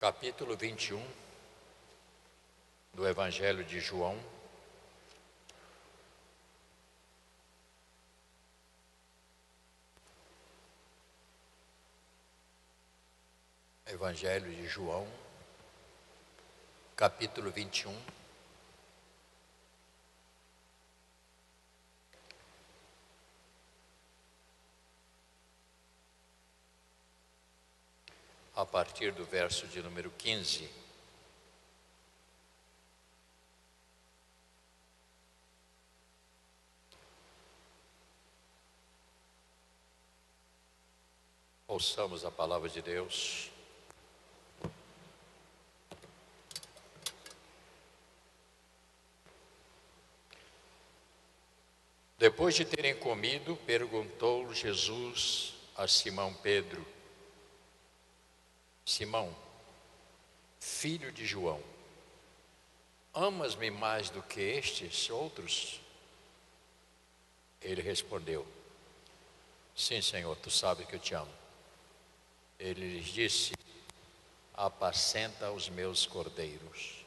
Capítulo 21 do Evangelho de João. Evangelho de João, capítulo 21. A partir do verso de número 15. Ouçamos a palavra de Deus. Depois de terem comido, perguntou Jesus a Simão Pedro: Simão, filho de João, amas-me mais do que estes outros? Ele respondeu: Sim, Senhor, tu sabes que eu te amo. Ele lhes disse: apacenta os meus cordeiros.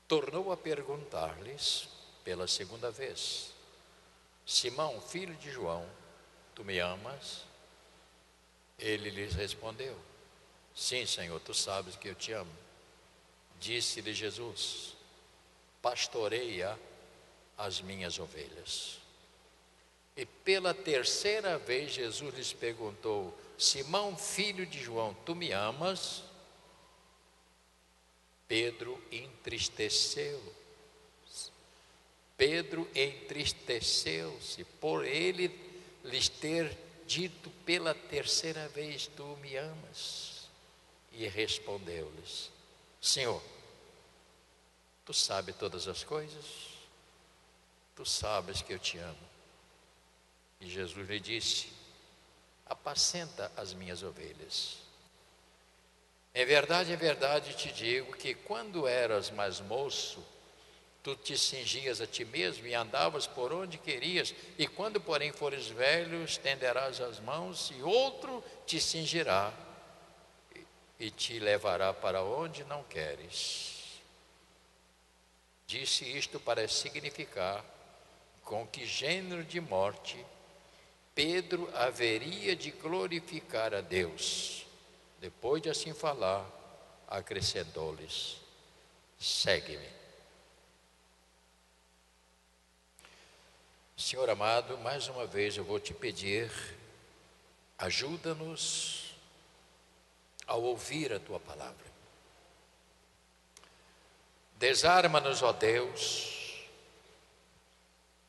Tornou a perguntar-lhes pela segunda vez: Simão, filho de João, tu me amas? Ele lhes respondeu: Sim, Senhor, tu sabes que eu te amo. Disse-lhe Jesus: pastoreia as minhas ovelhas. E pela terceira vez Jesus lhes perguntou: Simão, filho de João, tu me amas? Pedro entristeceu-se por ele lhes ter dito pela terceira vez: tu me amas? E respondeu-lhes: Senhor, tu sabes todas as coisas, tu sabes que eu te amo. E Jesus lhe disse: apacenta as minhas ovelhas. Em verdade te digo que quando eras mais moço, tu te cingias a ti mesmo e andavas por onde querias, e quando porém fores velho, estenderás as mãos e outro te cingirá e te levará para onde não queres. Disse isto para significar com que gênero de morte Pedro haveria de glorificar a Deus. Depois de assim falar, acrescentou-lhes: segue-me. Senhor amado, mais uma vez eu vou te pedir, ajuda-nos ao ouvir a tua palavra. Desarma-nos, ó Deus,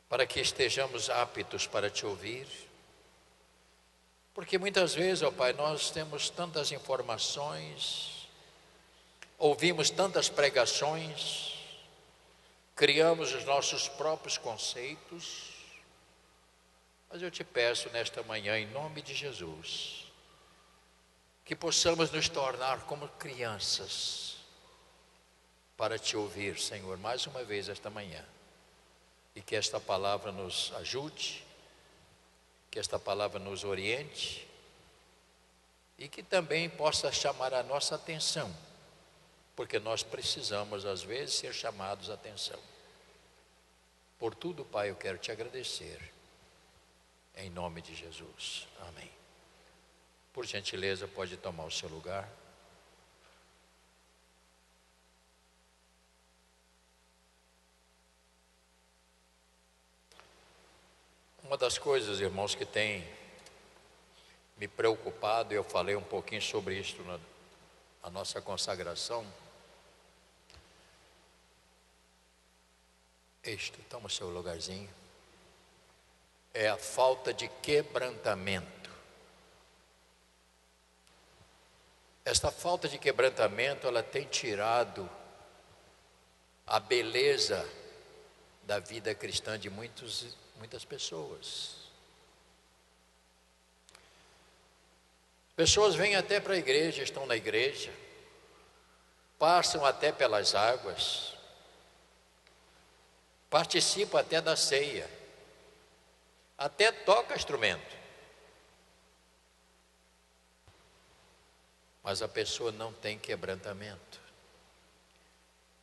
para que estejamos aptos para te ouvir. Porque muitas vezes, ó Pai, nós temos tantas informações, ouvimos tantas pregações, criamos os nossos próprios conceitos, mas eu te peço nesta manhã, em nome de Jesus, que possamos nos tornar como crianças para te ouvir, Senhor, mais uma vez esta manhã, e que esta palavra nos ajude, que esta palavra nos oriente e que também possa chamar a nossa atenção, porque nós precisamos às vezes ser chamados a atenção. Por tudo, Pai, eu quero te agradecer, em nome de Jesus, amém. Por gentileza, pode tomar o seu lugar. Uma das coisas, irmãos, que tem me preocupado, e eu falei um pouquinho sobre isso na nossa consagração, toma o seu lugarzinho, é a falta de quebrantamento. Esta falta de quebrantamento, ela tem tirado a beleza da vida cristã de muitas pessoas. Pessoas vêm até para a igreja, estão na igreja, passam até pelas águas, participam até da ceia, até toca instrumento, mas a pessoa não tem quebrantamento.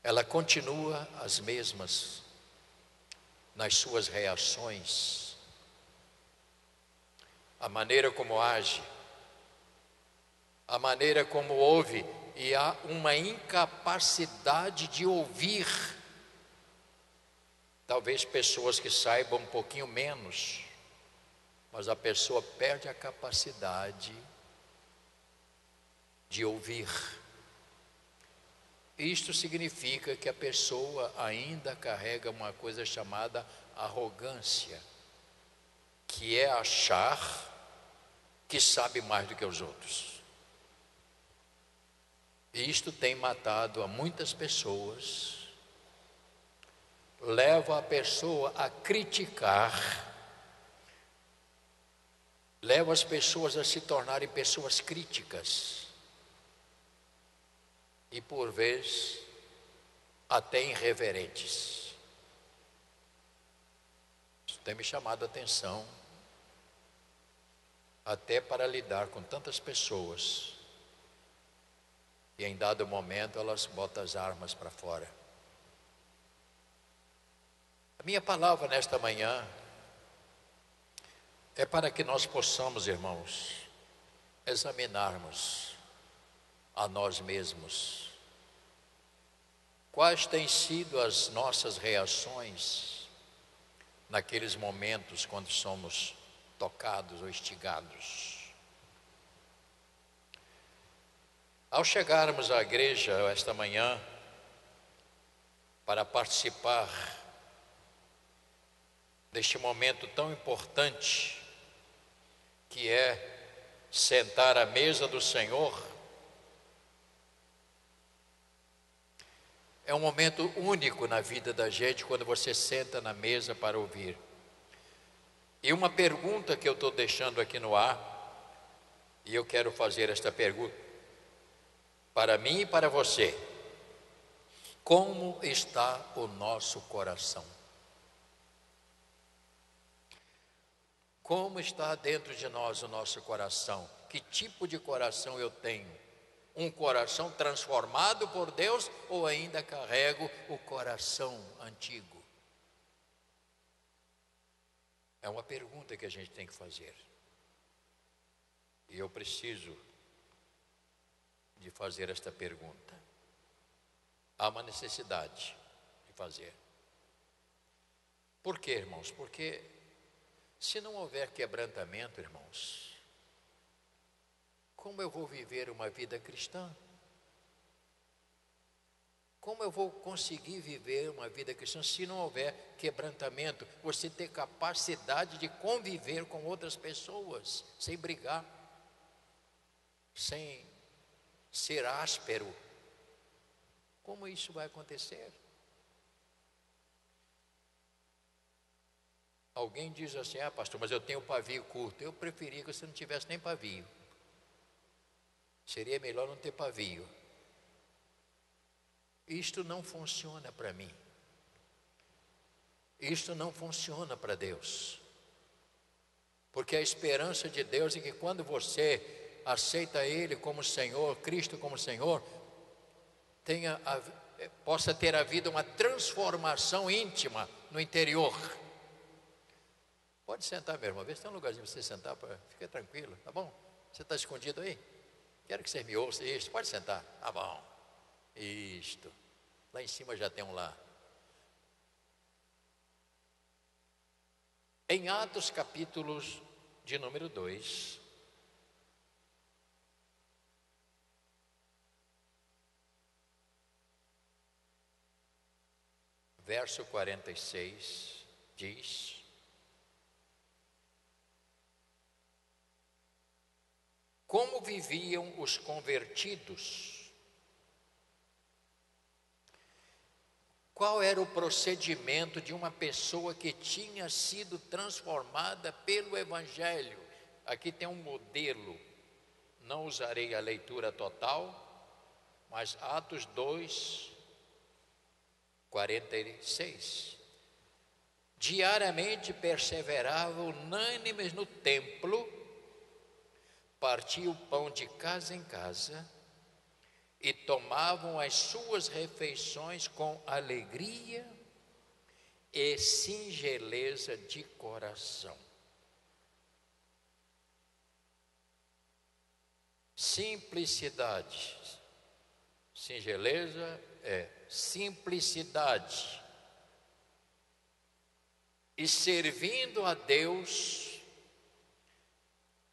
Ela continua as mesmas nas suas reações, a maneira como age, a maneira como ouve, e há uma incapacidade de ouvir. Talvez pessoas que saibam um pouquinho menos, mas a pessoa perde a capacidade de ouvir. Isto significa que a pessoa ainda carrega uma coisa chamada arrogância, que é achar que sabe mais do que os outros. E isto tem matado a muitas pessoas, leva a pessoa a criticar, leva as pessoas a se tornarem pessoas críticas e, por vezes, até irreverentes. Isso tem me chamado a atenção, até para lidar com tantas pessoas, e em dado momento elas botam as armas para fora. A minha palavra nesta manhã é para que nós possamos, irmãos, examinarmos a nós mesmos. Quais têm sido as nossas reações naqueles momentos quando somos tocados ou instigados? Ao chegarmos à igreja esta manhã para participar deste momento tão importante, que é sentar à mesa do Senhor, é um momento único na vida da gente quando você senta na mesa para ouvir. E uma pergunta que eu estou deixando aqui no ar, e eu quero fazer esta pergunta para mim e para você: como está o nosso coração? Como está dentro de nós o nosso coração? Que tipo de coração eu tenho? Um coração transformado por Deus, ou ainda carrego o coração antigo? É uma pergunta que a gente tem que fazer. E eu preciso de fazer esta pergunta. Há uma necessidade de fazer. Por quê, irmãos? Porque se não houver quebrantamento, irmãos, como eu vou viver uma vida cristã? Como eu vou conseguir viver uma vida cristã se não houver quebrantamento? Você ter capacidade de conviver com outras pessoas, sem brigar, sem ser áspero. Como isso vai acontecer? Alguém diz assim: ah, pastor, mas eu tenho pavio curto. Eu preferia que você não tivesse nem pavio. Seria melhor não ter pavio. Isto não funciona para mim. Isto não funciona para Deus. Porque a esperança de Deus é que quando você aceita Ele como Senhor, Cristo como Senhor, possa ter havido uma transformação íntima no interior. Pode sentar, meu irmão, vê se tem um lugarzinho para você sentar, fica tranquilo, tá bom? Você está escondido aí? Quero que você me ouça. Isto, pode sentar, tá bom. Isto, lá em cima já tem um lá. Em Atos capítulos de número 2, verso 46, diz: como viviam os convertidos? Qual era o procedimento de uma pessoa que tinha sido transformada pelo Evangelho? Aqui tem um modelo, não usarei a leitura total, mas Atos 2, 46. Diariamente perseveravam unânimes no templo, partiam o pão de casa em casa e tomavam as suas refeições com alegria e singeleza de coração. Simplicidade. Singeleza é simplicidade. E servindo a Deus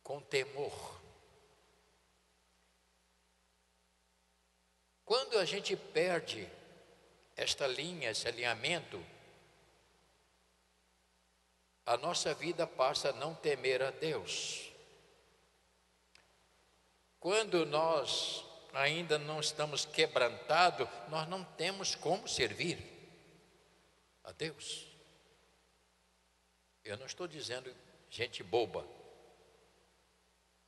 com temor. Quando a gente perde esta linha, esse alinhamento, a nossa vida passa a não temer a Deus. Quando nós ainda não estamos quebrantados, nós não temos como servir a Deus. Eu não estou dizendo gente boba.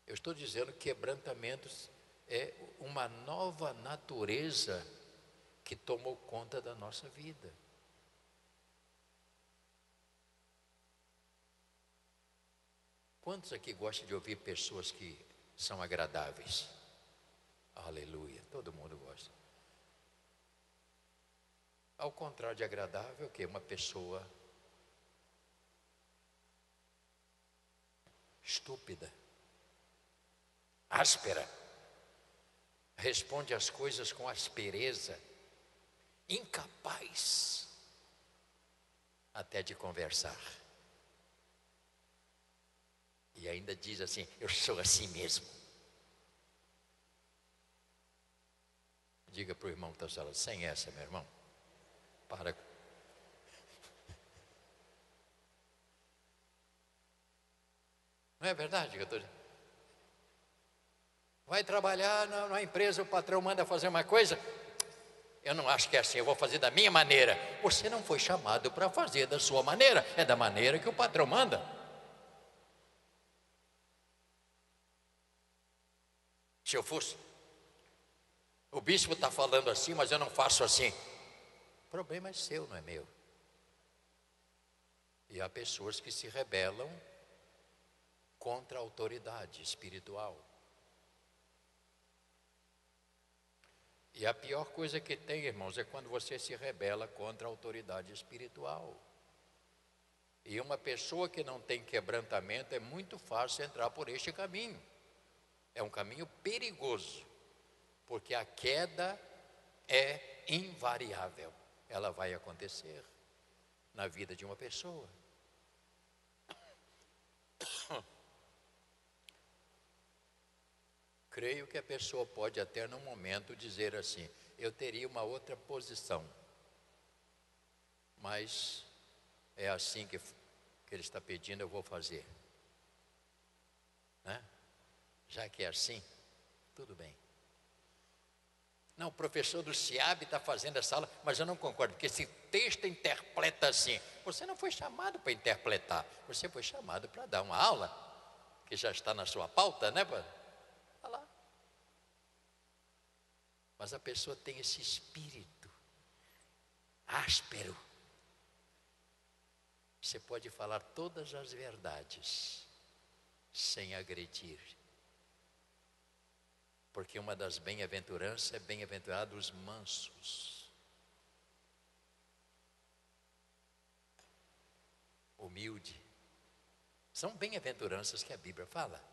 Eu estou dizendo que quebrantamentos é uma nova natureza que tomou conta da nossa vida. Quantos aqui gostam de ouvir pessoas que são agradáveis? Aleluia, todo mundo gosta. Ao contrário de agradável, o que? Uma pessoa estúpida, áspera, responde às coisas com aspereza, incapaz até de conversar. E ainda diz assim: eu sou assim mesmo. Diga para o irmão que está falando, sem essa, meu irmão. Para. Não é verdade que eu estou dizendo? Vai trabalhar na empresa, o patrão manda fazer uma coisa. Eu não acho que é assim, eu vou fazer da minha maneira. Você não foi chamado para fazer da sua maneira, é da maneira que o patrão manda. Se eu fosse, o bispo está falando assim, mas eu não faço assim. O problema é seu, não é meu. E há pessoas que se rebelam contra a autoridade espiritual. E a pior coisa que tem, irmãos, é quando você se rebela contra a autoridade espiritual. E uma pessoa que não tem quebrantamento, é muito fácil entrar por este caminho. É um caminho perigoso, porque a queda é invariável. Ela vai acontecer na vida de uma pessoa. Creio que a pessoa pode até num momento dizer assim: eu teria uma outra posição, mas é assim que ele está pedindo, eu vou fazer, né? Já que é assim, tudo bem. Não, o professor do SIAB está fazendo essa aula, mas eu não concordo, porque esse texto interpreta assim. Você não foi chamado para interpretar, você foi chamado para dar uma aula, que já está na sua pauta, né? Olha lá. Mas a pessoa tem esse espírito áspero. Você pode falar todas as verdades sem agredir. Porque uma das bem-aventuranças é bem-aventurados os mansos, humilde. São bem-aventuranças que a Bíblia fala.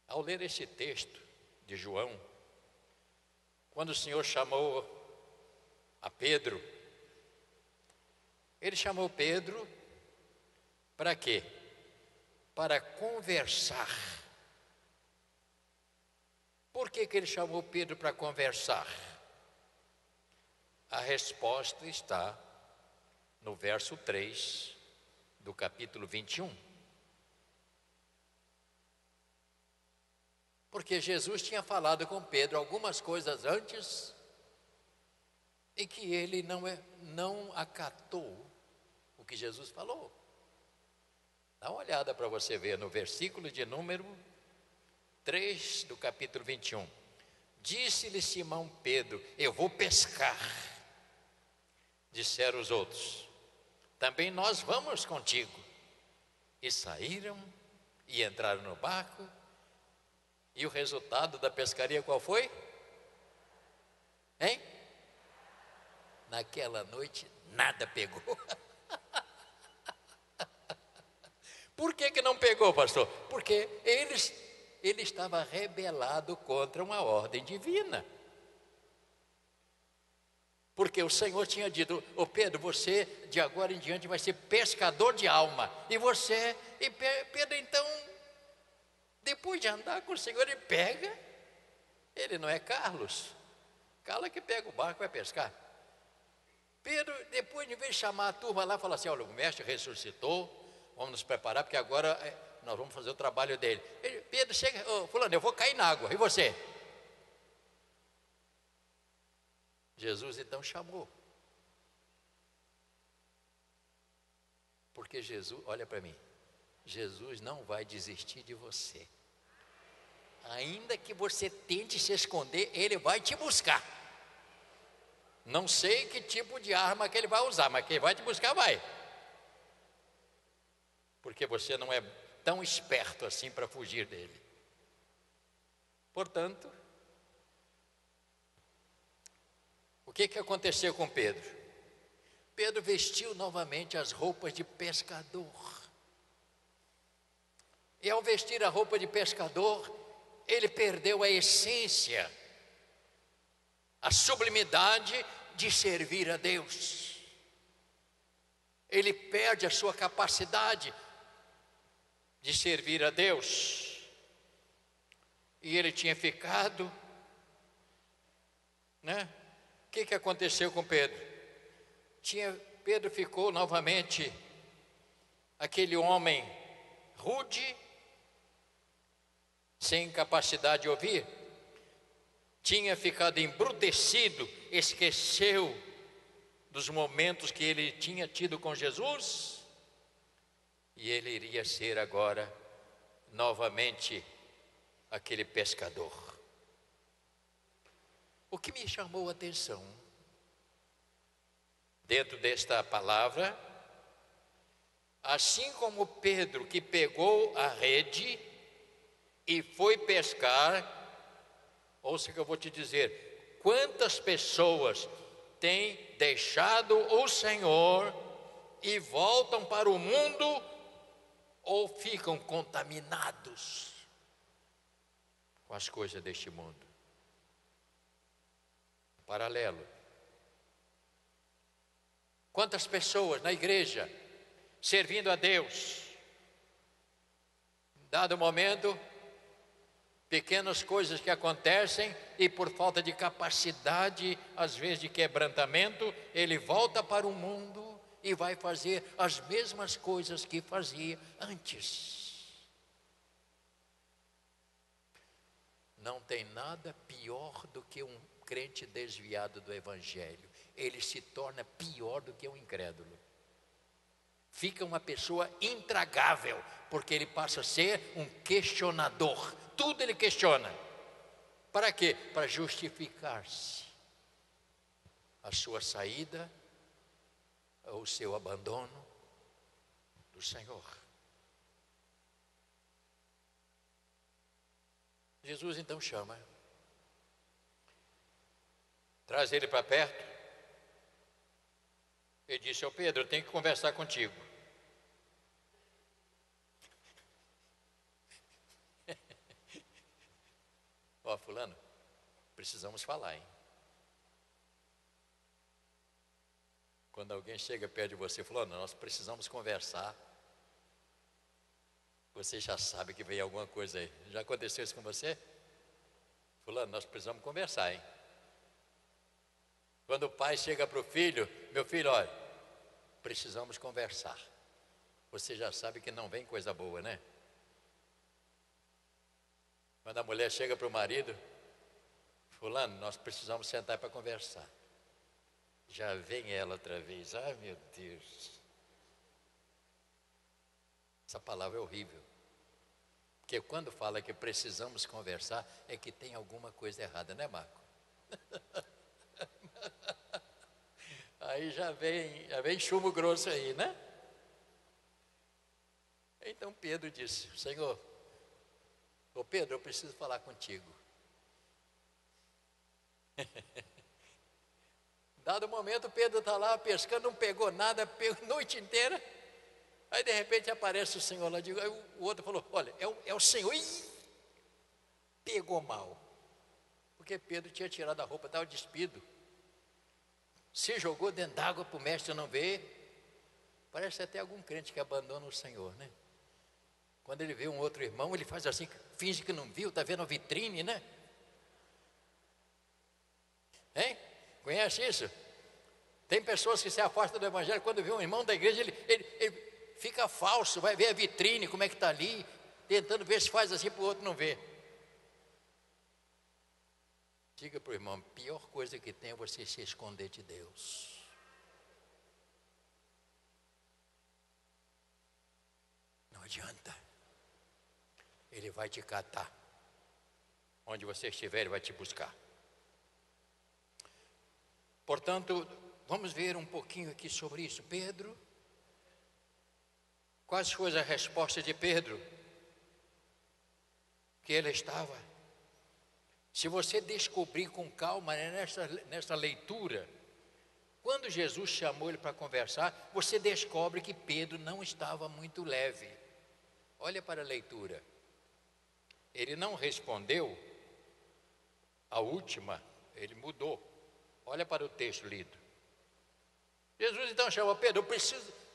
Ao ler esse texto de João, quando o Senhor chamou a Pedro, Ele chamou Pedro para quê? Para conversar. Por que Ele chamou Pedro para conversar? A resposta está no verso 3 do capítulo 21. Porque Jesus tinha falado com Pedro algumas coisas antes e que ele não acatou o que Jesus falou. Dá uma olhada para você ver no versículo de número 3 do capítulo 21. Disse-lhe Simão Pedro: eu vou pescar. Disseram os outros: também nós vamos contigo. E saíram e entraram no barco, E o resultado da pescaria qual foi? Hein? Naquela noite nada pegou. Por que não pegou, pastor? Porque ele estava rebelado contra uma ordem divina. Porque o Senhor tinha dito: ô Pedro, você de agora em diante vai ser pescador de alma. E Pedro então, depois de andar com o Senhor, ele pega. Ele não é Carlos. Carlos que pega o barco e vai pescar. Pedro, depois de vez de chamar a turma lá, fala assim: olha, o mestre ressuscitou, vamos nos preparar, porque agora nós vamos fazer o trabalho dele. Pedro chega: fulano, eu vou cair na água, e você? Jesus então chamou. Porque Jesus, olha para mim, Jesus não vai desistir de você. Ainda que você tente se esconder, Ele vai te buscar. Não sei que tipo de arma que Ele vai usar, mas que Ele vai te buscar, vai. Porque você não é tão esperto assim para fugir dele. Portanto, o que aconteceu com Pedro? Pedro vestiu novamente as roupas de pescador. E ao vestir a roupa de pescador, ele perdeu a essência, a sublimidade de servir a Deus. Ele perde a sua capacidade de servir a Deus. E ele tinha ficado, né? O que aconteceu com Pedro? Pedro ficou novamente aquele homem rude, sem capacidade de ouvir. Tinha ficado embrutecido, esqueceu dos momentos que ele tinha tido com Jesus, e ele iria ser agora novamente aquele pescador. O que me chamou a atenção dentro desta palavra, assim como Pedro que pegou a rede e foi pescar, ouça o que eu vou te dizer: quantas pessoas têm deixado o Senhor e voltam para o mundo ou ficam contaminados com as coisas deste mundo? Paralelo. Quantas pessoas na igreja servindo a Deus, dado momento, pequenas coisas que acontecem e por falta de capacidade, às vezes de quebrantamento, ele volta para o mundo e vai fazer as mesmas coisas que fazia antes. Não tem nada pior do que um crente desviado do Evangelho. Ele se torna pior do que um incrédulo. Fica uma pessoa intragável, porque ele passa a ser um questionador. Tudo ele questiona. Para quê? Para justificar-se a sua saída ou o seu abandono do Senhor. Jesus então chama, traz ele para perto. Ele disse: ao Pedro, eu tenho que conversar contigo. Ó, fulano, precisamos falar, hein? Quando alguém chega perto de você, fulano, nós precisamos conversar, você já sabe que vem alguma coisa aí. Já aconteceu isso com você? Fulano, nós precisamos conversar, hein? Quando o pai chega para o filho: meu filho, olha, precisamos conversar. Você já sabe que não vem coisa boa, né? Quando a mulher chega para o marido: fulano, nós precisamos sentar para conversar. Já vem ela outra vez. Ai, meu Deus. Essa palavra é horrível. Porque quando fala que precisamos conversar, é que tem alguma coisa errada, né, Marco? Aí já vem chumbo grosso aí, né? Então Pedro disse: Senhor, Ô Pedro, eu preciso falar contigo. Dado momento, Pedro está lá pescando, não pegou nada, pegou a noite inteira. Aí de repente aparece o Senhor lá, aí o outro falou: olha, é o Senhor. Ih, pegou mal, porque Pedro tinha tirado a roupa, estava despido, se jogou dentro d'água para o mestre não ver. Parece até algum crente que abandona o Senhor, né? Quando ele vê um outro irmão, ele faz assim, finge que não viu, está vendo a vitrine, né? Hein? Conhece isso? Tem pessoas que se afastam do evangelho, quando vê um irmão da igreja, ele fica falso, vai ver a vitrine, como é que está ali, tentando ver se faz assim para o outro não ver. Diga para o irmão: a pior coisa que tem é você se esconder de Deus. Não adianta. Ele vai te catar. Onde você estiver, Ele vai te buscar. Portanto, vamos ver um pouquinho aqui sobre isso. Pedro, quais foi a resposta de Pedro? Que ele estava. Se você descobrir com calma, né, nessa leitura, quando Jesus chamou ele para conversar, você descobre que Pedro não estava muito leve. Olha para a leitura. Ele não respondeu a última, ele mudou. Olha para o texto lido. Jesus então chamou: Pedro,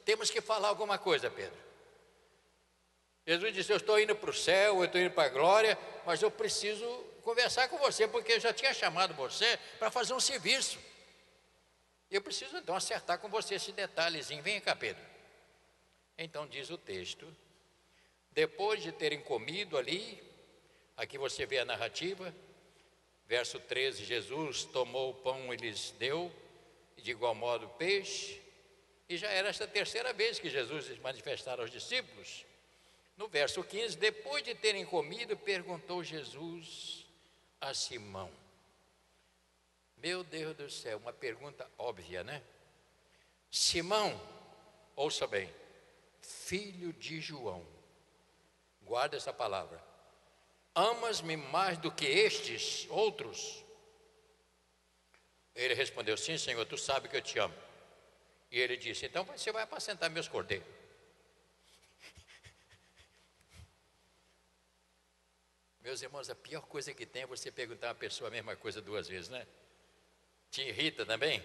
temos que falar alguma coisa, Pedro. Jesus disse: eu estou indo para o céu, eu estou indo para a glória, mas eu preciso conversar com você, porque eu já tinha chamado você para fazer um serviço. Eu preciso então acertar com você esse detalhezinho. Vem cá, Pedro. Então diz o texto: depois de terem comido ali, aqui você vê a narrativa, verso 13, Jesus tomou o pão e lhes deu, e de igual modo o peixe, e já era esta terceira vez que Jesus se manifestara aos discípulos. No verso 15, depois de terem comido, perguntou Jesus a Simão. Meu Deus do céu, uma pergunta óbvia, né? Simão, ouça bem, filho de João, guarda essa palavra. Amas-me mais do que estes outros? Ele respondeu: sim, Senhor, tu sabes que eu te amo. E ele disse: então você vai apacentar meus cordeiros. Meus irmãos, a pior coisa que tem é você perguntar a uma pessoa a mesma coisa duas vezes, né? Te irrita também?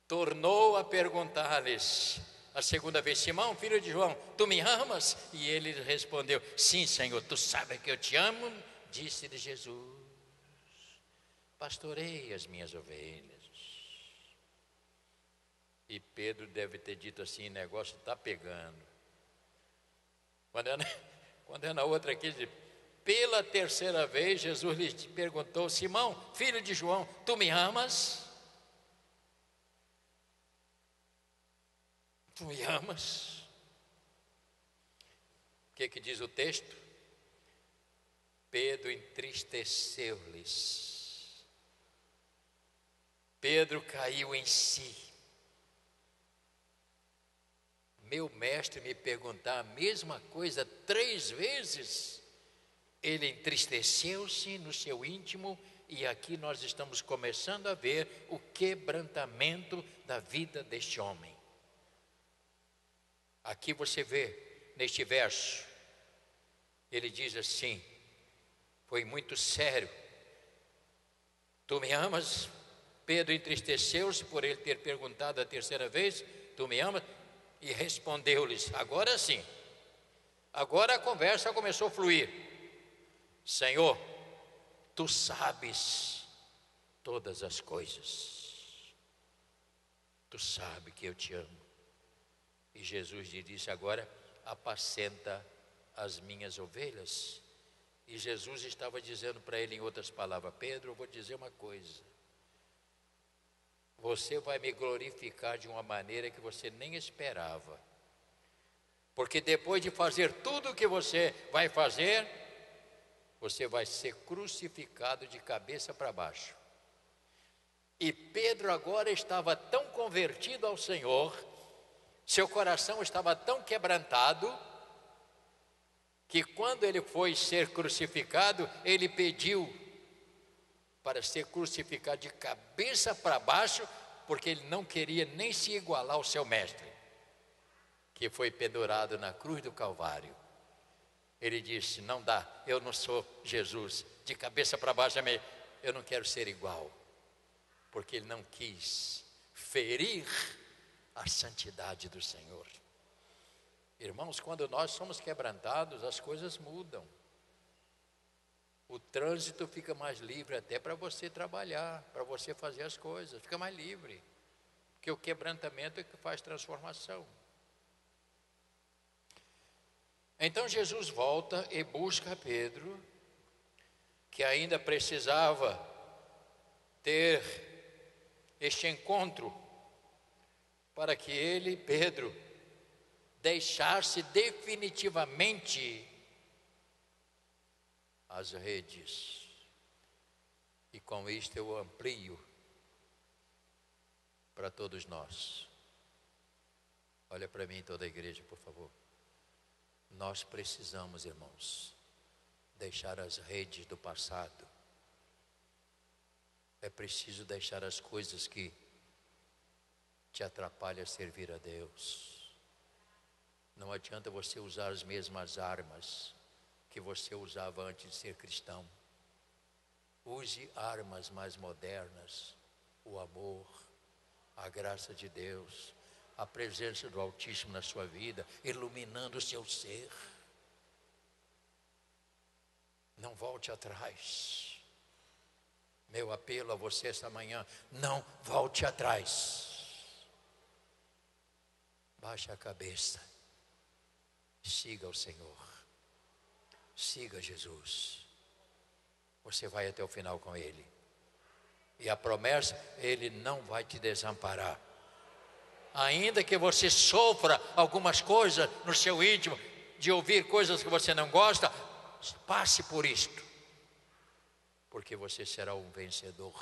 Tornou a perguntar-lhes a segunda vez: Simão, filho de João, tu me amas? E ele respondeu: sim, Senhor, tu sabes que eu te amo. Disse-lhe Jesus: pastorei as minhas ovelhas. E Pedro deve ter dito assim: o negócio está pegando. Quando é na outra aqui, pela terceira vez, Jesus lhe perguntou: Simão, filho de João, tu me amas? Tu me amas? O que diz o texto? Pedro entristeceu-lhes. Pedro caiu em si. Meu mestre me perguntar a mesma coisa 3 vezes. Ele entristeceu-se no seu íntimo, e aqui nós estamos começando a ver o quebrantamento da vida deste homem. Aqui você vê, neste verso, ele diz assim: foi muito sério. Tu me amas? Pedro entristeceu-se por ele ter perguntado a terceira vez: tu me amas? E respondeu-lhes: agora sim, agora a conversa começou a fluir. Senhor, tu sabes todas as coisas, tu sabes que eu te amo. E Jesus lhe disse: agora apacenta as minhas ovelhas. E Jesus estava dizendo para ele, em outras palavras: Pedro, eu vou dizer uma coisa, você vai me glorificar de uma maneira que você nem esperava, porque depois de fazer tudo o que você vai fazer, você vai ser crucificado de cabeça para baixo. E Pedro agora estava tão convertido ao Senhor, seu coração estava tão quebrantado, que quando ele foi ser crucificado, ele pediu para ser crucificado de cabeça para baixo, porque ele não queria nem se igualar ao seu mestre, que foi pendurado na cruz do Calvário. Ele disse: não dá, eu não sou Jesus, de cabeça para baixo eu não quero ser igual, porque ele não quis ferir a santidade do Senhor. Irmãos, quando nós somos quebrantados, as coisas mudam. O trânsito fica mais livre até para você trabalhar, para você fazer as coisas, fica mais livre, porque o quebrantamento é que faz transformação. Então Jesus volta e busca Pedro, que ainda precisava ter este encontro, para que ele, Pedro, deixasse definitivamente as redes. E com isto eu amplio para todos nós. Olha para mim, toda a igreja, por favor. Nós precisamos, irmãos, deixar as redes do passado. É preciso deixar as coisas que te atrapalham a servir a Deus. Não adianta você usar as mesmas armas que você usava antes de ser cristão. Use armas mais modernas, o amor, a graça de Deus, a presença do Altíssimo na sua vida, iluminando o seu ser. Não volte atrás. Meu apelo a você esta manhã: não volte atrás. Baixe a cabeça, siga o Senhor, siga Jesus. Você vai até o final com Ele, e a promessa: Ele não vai te desamparar. Ainda que você sofra algumas coisas no seu íntimo, de ouvir coisas que você não gosta, passe por isto, porque você será um vencedor.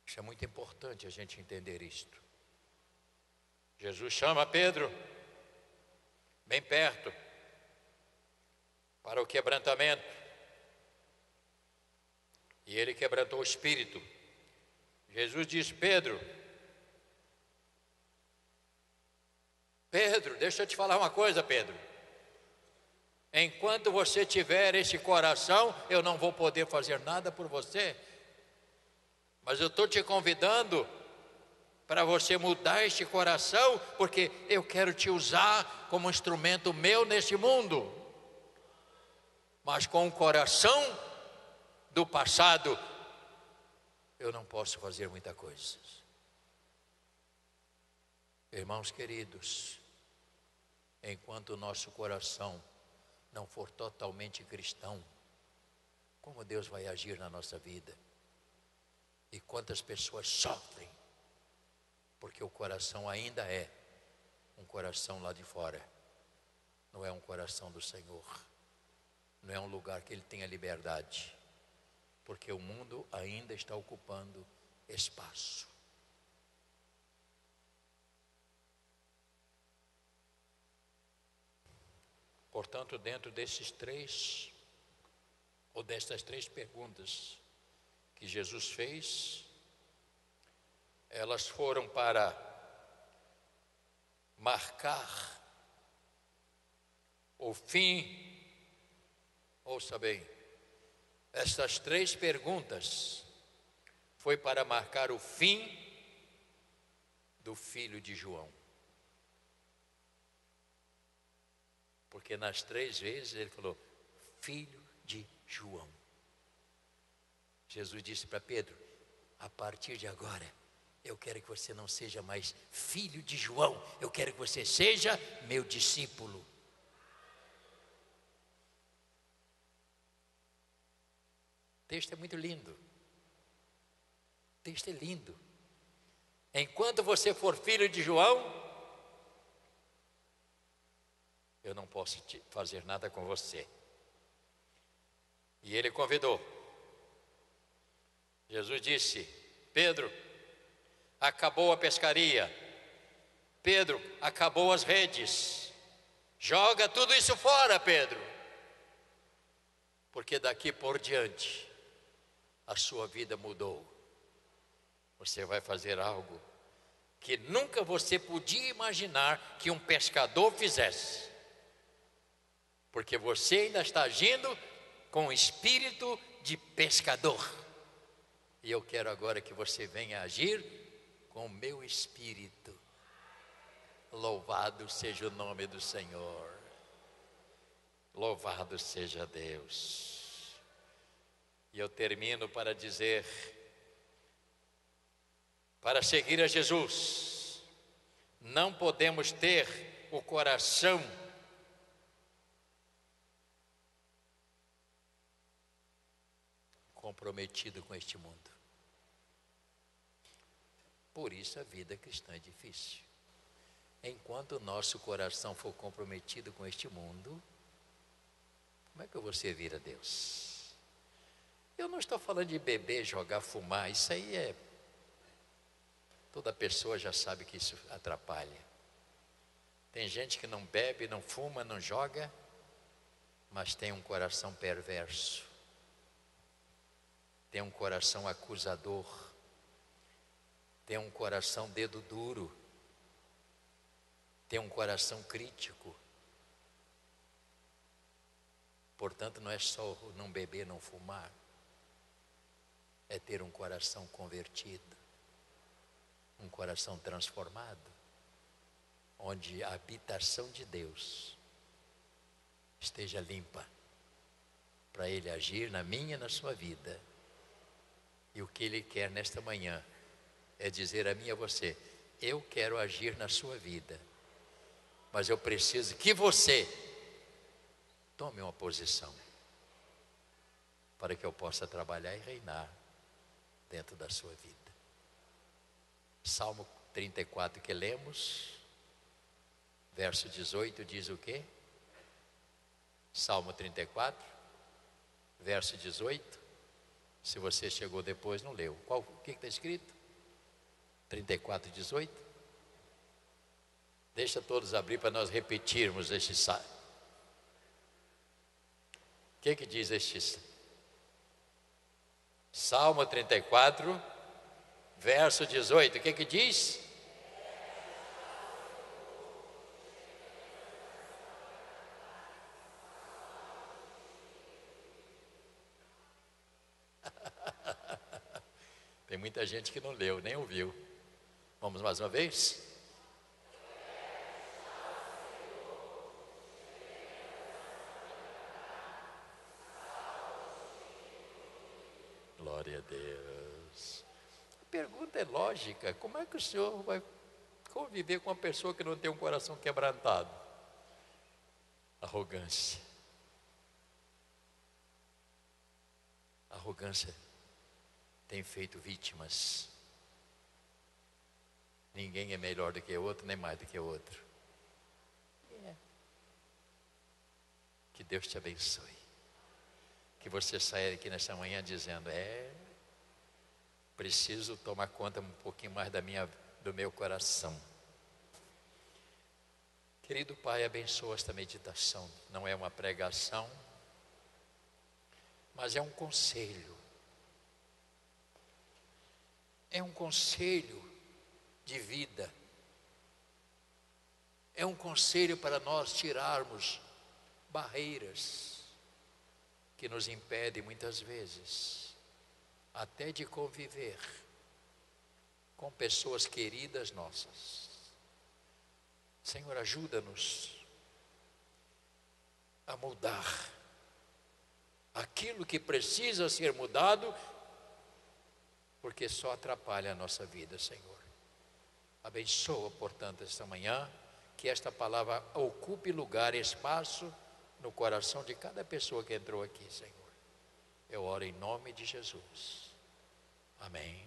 Isso é muito importante a gente entender isto. Jesus chama Pedro bem perto para o quebrantamento, e ele quebrantou o espírito. Jesus disse: Pedro, deixa eu te falar uma coisa, Pedro. Enquanto você tiver esse coração, eu não vou poder fazer nada por você. Mas eu estou te convidando para você mudar este coração, porque eu quero te usar como instrumento meu neste mundo. Mas com o coração do passado, eu não posso fazer muita coisa. Irmãos queridos, enquanto o nosso coração não for totalmente cristão, como Deus vai agir na nossa vida? E quantas pessoas sofrem, porque o coração ainda é um coração lá de fora, não é um coração do Senhor, não é um lugar que Ele tenha liberdade, porque o mundo ainda está ocupando espaço. Portanto, dentro destas três perguntas que Jesus fez, elas foram para marcar o fim. Ouça bem, estas três perguntas foi para marcar o fim do filho de João. Porque nas três vezes ele falou: filho de João. Jesus disse para Pedro: a partir de agora, eu quero que você não seja mais filho de João, eu quero que você seja meu discípulo. O texto é muito lindo. O texto é lindo. Enquanto você for filho de João, eu não posso fazer nada com você. E ele convidou. Jesus disse: Pedro, acabou a pescaria. Pedro, acabou as redes. Joga tudo isso fora, Pedro, porque daqui por diante a sua vida mudou. Você vai fazer algo que nunca você podia imaginar que um pescador fizesse, porque você ainda está agindo com o espírito de pescador. E eu quero agora que você venha agir com o meu espírito. Louvado seja o nome do Senhor. Louvado seja Deus. E eu termino para dizer: para seguir a Jesus, não podemos ter o coração comprometido com este mundo. Por isso a vida cristã é difícil. Enquanto o nosso coração for comprometido com este mundo, como é que eu vou servir a Deus? Eu não estou falando de beber, jogar, fumar. Isso aí é... Toda pessoa já sabe que isso atrapalha. Tem gente que não bebe, não fuma, não joga, mas tem um coração perverso. Tem um coração acusador. Tem um coração dedo duro. Tem um coração crítico. Portanto, não é só não beber, não fumar. É ter um coração convertido. Um coração transformado. Onde a habitação de Deus esteja limpa. Para Ele agir na minha e na sua vida. E o que Ele quer nesta manhã é dizer a mim e a você: eu quero agir na sua vida, mas eu preciso que você tome uma posição para que eu possa trabalhar e reinar dentro da sua vida. Salmo 34 que lemos, verso 18 diz o quê? Salmo 34, verso 18. Se você chegou depois, não leu. O que está escrito? 34, 18. Deixa todos abrir para nós repetirmos este salmo. O que diz este Salmo 34, verso 18? O que diz? Tem muita gente que não leu, nem ouviu. Vamos mais uma vez? Glória a Deus. A pergunta é lógica: como é que o senhor vai conviver com uma pessoa que não tem um coração quebrantado? Arrogância. Arrogância tem feito vítimas. Ninguém é melhor do que o outro, nem mais do que o outro. Que Deus te abençoe. Que você saia daqui nessa manhã dizendo: preciso tomar conta um pouquinho mais do meu coração. Querido Pai, abençoa esta meditação. Não é uma pregação, mas é um conselho. É um conselho de vida. É um conselho para nós tirarmos barreiras que nos impedem muitas vezes até de conviver com pessoas queridas nossas. Senhor, ajuda-nos a mudar aquilo que precisa ser mudado, porque só atrapalha a nossa vida, Senhor. Abençoa, portanto, esta manhã, que esta palavra ocupe lugar e espaço no coração de cada pessoa que entrou aqui, Senhor. Eu oro em nome de Jesus. Amém.